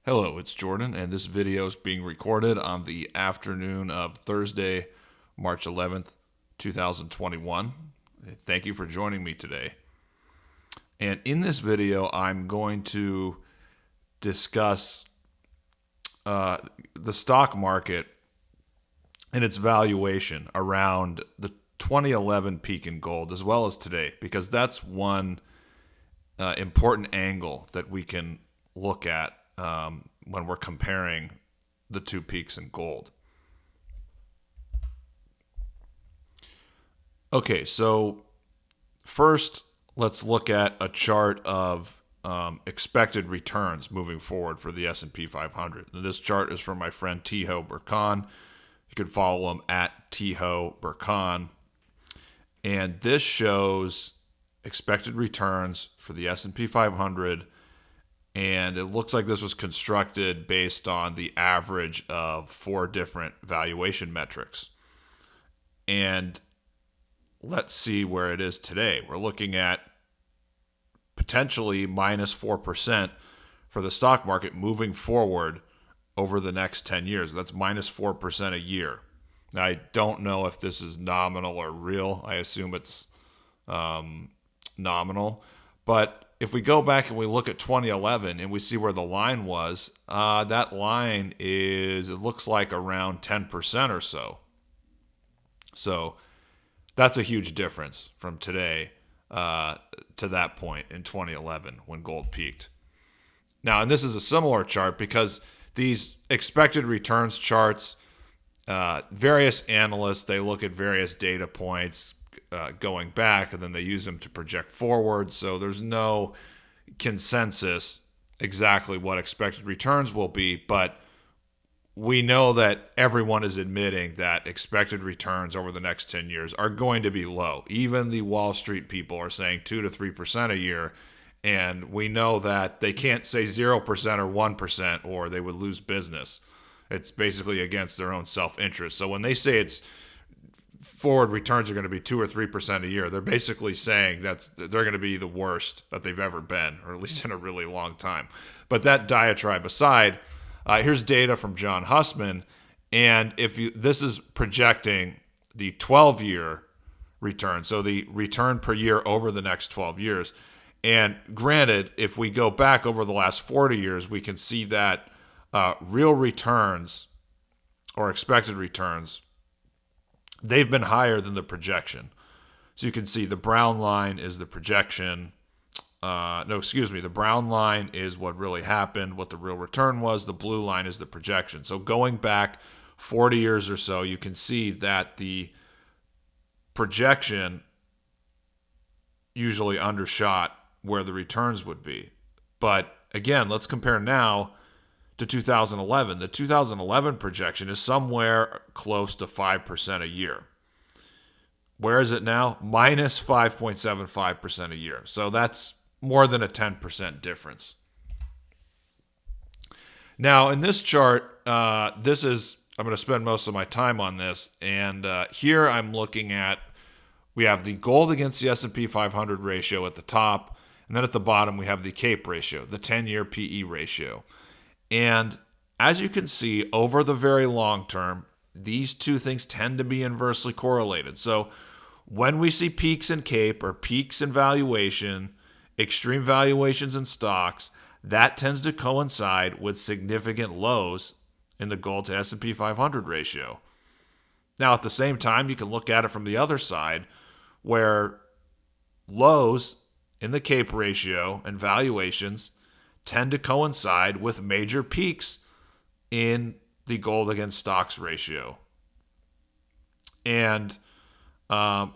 Hello, it's Jordan, and this video is being recorded on the afternoon of Thursday, March 11th, 2021. Thank you for joining me today. And in this video, I'm going to discuss the stock market and its valuation around the 2011 peak in gold, as well as today, because that's one important angle that we can look at when we're comparing the two peaks in gold. Okay, so first, let's look at a chart of expected returns moving forward for the S&P 500. And this chart is from my friend Burkan. You can follow him at Burkan. And this shows expected returns for the S&P 500, and it looks like this was constructed based on the average of 4 different valuation metrics. And let's see where it is today. We're looking at potentially minus 4% for the stock market moving forward over the next 10 years. That's minus 4% a year. Now, I don't know if this is nominal or real. I assume it's nominal. But if we go back and we look at 2011 and we see where the line was, that line is, it looks like around 10% or so. So that's a huge difference from today to that point in 2011 when gold peaked. Now, and this is a similar chart because these expected returns charts, various analysts, they look at various data points going back, and then they use them to project forward. So there's no consensus exactly what expected returns will be, but we know that everyone is admitting that expected returns over the next 10 years are going to be low. Even the Wall Street people are saying 2 to 3% a year, and we know that they can't say 0% or 1% or they would lose business. It's basically against their own self-interest. So when they say it's forward returns are going to be 2 or 3% a year, they're basically saying that they're going to be the worst that they've ever been, or at least in a really long time. But that diatribe aside, here's data from John Hussman, and this is projecting the 12-year return, so the return per year over the next 12 years. And granted, if we go back over the last 40 years, we can see that real returns or expected returns, they've been higher than the projection. So you can see the brown line is the projection. The brown line is what really happened, what the real return was. The blue line is the projection. So going back 40 years or so, you can see that the projection usually undershot where the returns would be. But again, let's compare now to 2011. The 2011 projection is somewhere close to 5% a year. Where is it now? Minus 5.75% a year. So that's more than a 10% difference. Now, in this chart, I'm going to spend most of my time on this. And here I'm looking at, we have the gold against the S&P 500 ratio at the top. And then at the bottom, we have the CAPE ratio, the 10-year PE ratio. And as you can see, over the very long term, these two things tend to be inversely correlated. So when we see peaks in CAPE or peaks in valuation, extreme valuations in stocks, that tends to coincide with significant lows in the gold to S&P 500 ratio. Now, at the same time, you can look at it from the other side, where lows in the CAPE ratio and valuations tend to coincide with major peaks in the gold against stocks ratio. And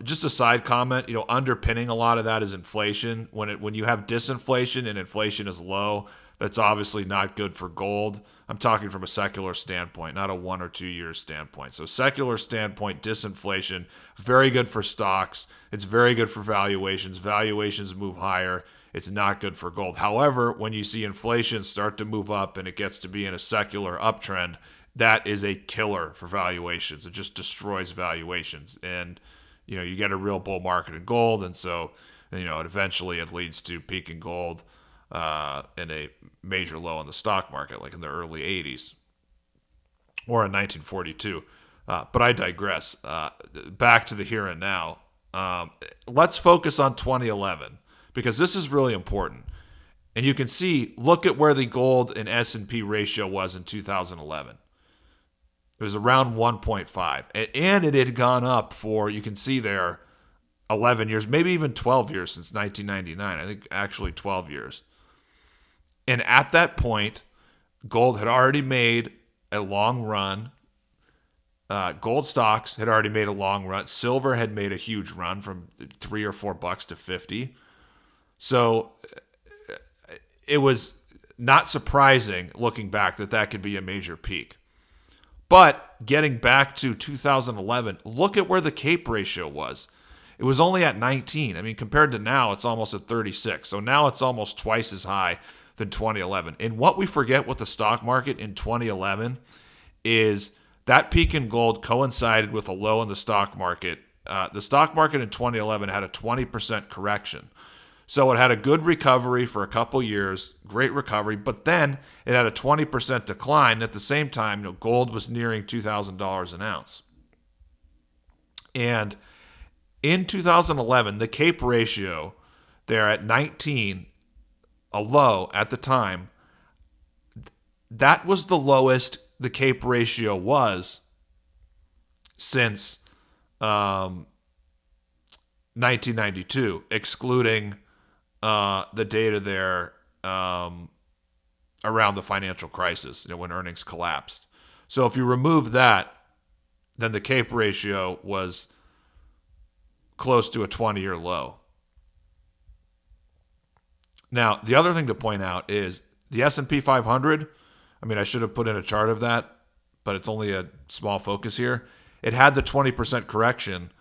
just a side comment, underpinning a lot of that is inflation. When you have disinflation and inflation is low, that's obviously not good for gold. I'm talking from a secular standpoint, not a 1 or 2 year standpoint. So secular standpoint, disinflation, very good for stocks. It's very good for valuations. Valuations move higher. It's not good for gold. However, when you see inflation start to move up and it gets to be in a secular uptrend, that is a killer for valuations. It just destroys valuations. And, you get a real bull market in gold. And so, it eventually leads to peak in gold. in a major low in the stock market, like in the early 80s or in 1942. But I digress. Back to the here and now. Let's focus on 2011 because this is really important. And you can see, look at where the gold and S&P ratio was in 2011. It was around 1.5. And it had gone up for, you can see there, 11 years, maybe even 12 years since 1999. I think actually 12 years. And at that point, gold had already made a long run. Gold stocks had already made a long run. Silver had made a huge run from $3 or $4 to 50. So it was not surprising looking back that could be a major peak. But getting back to 2011, look at where the CAPE ratio was. It was only at 19. I mean, compared to now, it's almost at 36. So now it's almost twice as high than 2011. And what we forget with the stock market in 2011 is that peak in gold coincided with a low in the stock market. The stock market in 2011 had a 20% correction. So it had a good recovery for a couple years, great recovery, but then it had a 20% decline. At the same time, gold was nearing $2,000 an ounce. And in 2011, the CAPE ratio there at 19, a low at the time, that was the lowest the CAPE ratio was since 1992, excluding the data there around the financial crisis, when earnings collapsed. So if you remove that, then the CAPE ratio was close to a 20-year low. Now, the other thing to point out is the S&P 500. I mean, I should have put in a chart of that, but it's only a small focus here. It had the 20% correction.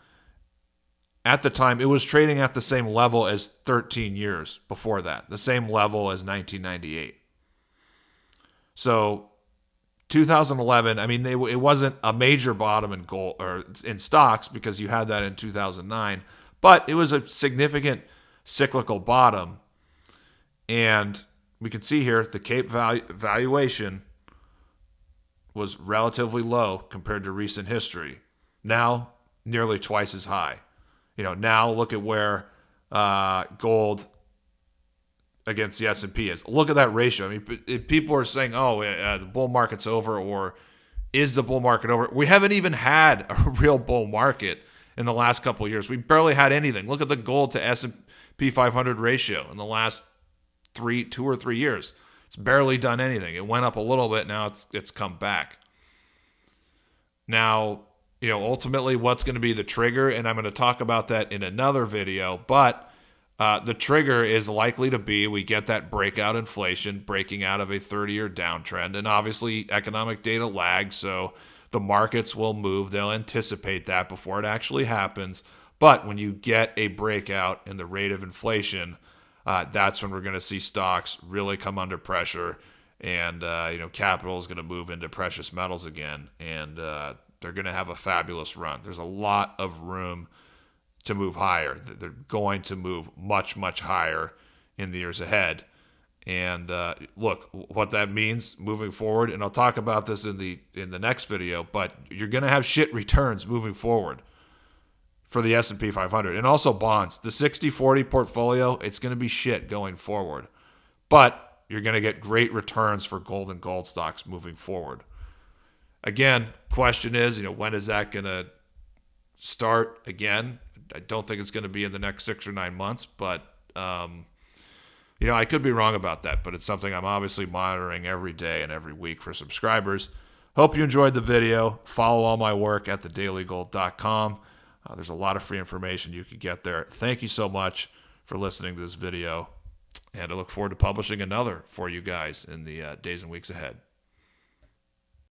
At the time, it was trading at the same level as 13 years before that, the same level as 1998. So 2011, I mean, it wasn't a major bottom in gold or in stocks because you had that in 2009, but it was a significant cyclical bottom. And we can see here the CAPE valuation was relatively low compared to recent history. Now, nearly twice as high. Now look at where gold against the S&P is. Look at that ratio. I mean, people are saying, the bull market's over, or is the bull market over? We haven't even had a real bull market in the last couple of years. We barely had anything. Look at the gold to S&P 500 ratio in the last 2 or 3 years. It's barely done anything. It went up a little bit. Now it's come back. Now, ultimately what's going to be the trigger, and I'm going to talk about that in another video, but the trigger is likely to be we get that breakout inflation breaking out of a 30-year downtrend, and obviously economic data lags, so the markets will move. They'll anticipate that before it actually happens, but when you get a breakout in the rate of inflation, that's when we're going to see stocks really come under pressure, and capital is going to move into precious metals again, and they're going to have a fabulous run. There's a lot of room to move higher. They're going to move much, much higher in the years ahead. And look, what that means moving forward, and I'll talk about this in the next video, but you're going to have shit returns moving forward for the S&P 500 and also bonds. The 60-40 portfolio, it's going to be shit going forward. But you're going to get great returns for gold and gold stocks moving forward. Again, question is, when is that going to start again? I don't think it's going to be in the next 6 or 9 months, but I could be wrong about that, but it's something I'm obviously monitoring every day and every week for subscribers. Hope you enjoyed the video. Follow all my work at TheDailyGold.com. There's a lot of free information you can get there. Thank you so much for listening to this video, and I look forward to publishing another for you guys in the days and weeks ahead.